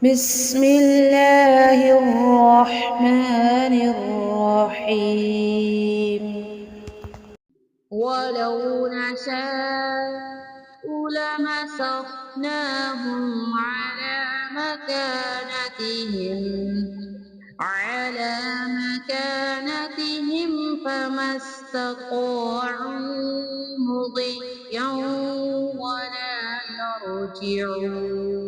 بسم الله الرحمن الرحيم ولو نشاء لمسخناهم على مكانتهم فما استطاعوا مضيا ولا يرجعون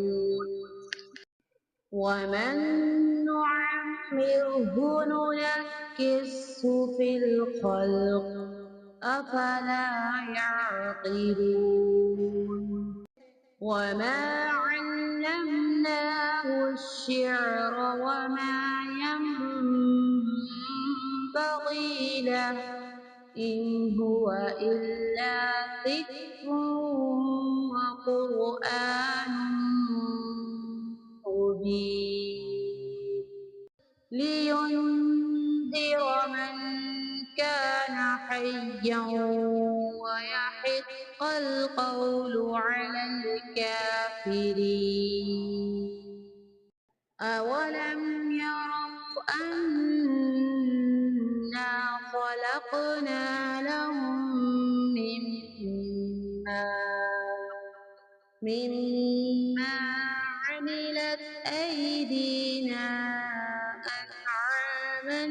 ومن نعمره ننكسه في الخلق أفلا يعقلون وما علمناه الشعر وما ينبغي له إن هو إلا ذكر وقرآن مبين لينذر من كان حيا ويحق القول على الكافرين أولم يروا أنا خلقنا لهم مما عملت أيدينا أنعاما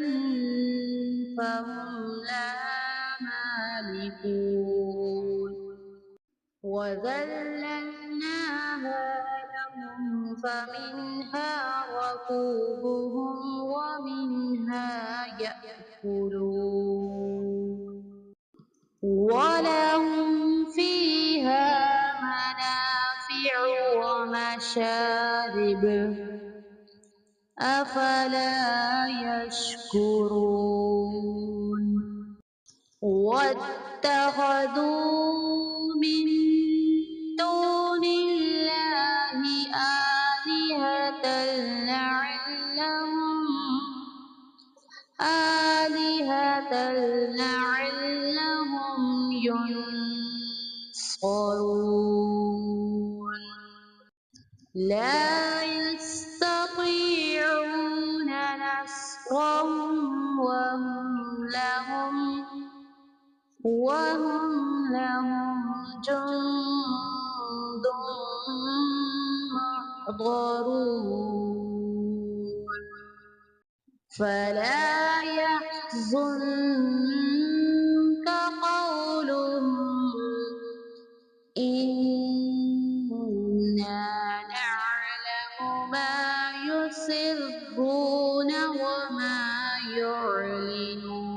فهم لها مالكون وذللناها لهم فمنها ركوبهم ومنها يأكلون ولهم فيها منافع ومشارب أفلا يشكرون واتخذوا من دون الله آلهة لعلهم ينصرون لا يستطيعون نصرهم وهم لهم جند محضرون فلا يحزنك قولهم إنا نعلم ما يسرون وما يعلنون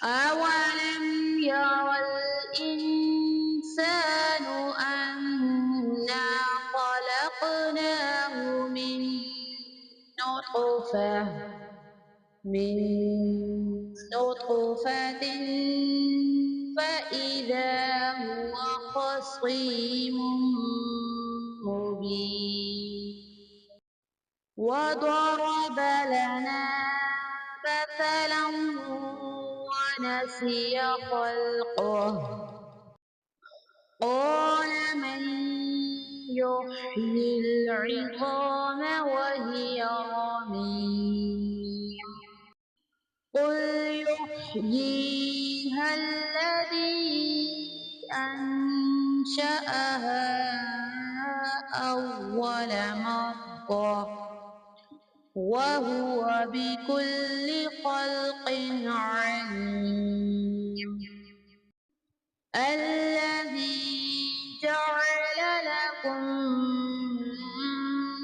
أولم ير الإنسان أنا خلقناه من نطفة فإذا هو خصيم مبين وضرب لنا مثلا ونسي خلقه قال من يحيي العظام وهي رميم قل يحييها الذي أنشأها أول مرة وهو بكل خلق عليم الذي جعل لكم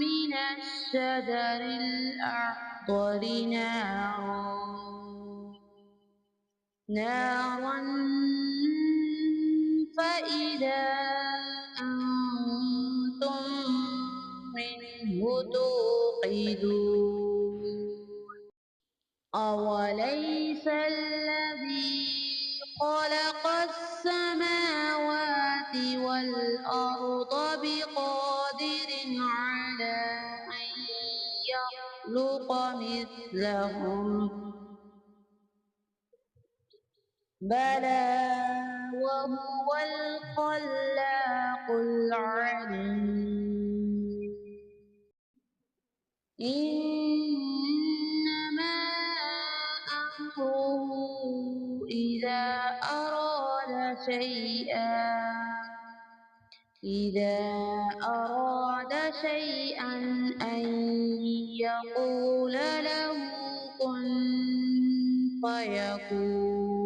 من الشجر الأخضر نارا فإذا أنتم منه توقدون أوليس الذي خلق السماوات والأرض بقادر على أن يخلق مثلهم بلى وهو الخلاق العليم إنما أمره إذا أراد شيئا أن يقول له كن فيكون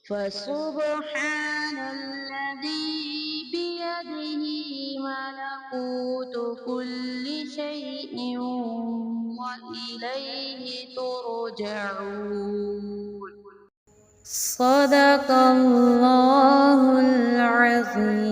فسبحان الذي بيده ملكوت كل شيء وإليه ترجعون صدق الله العظيم.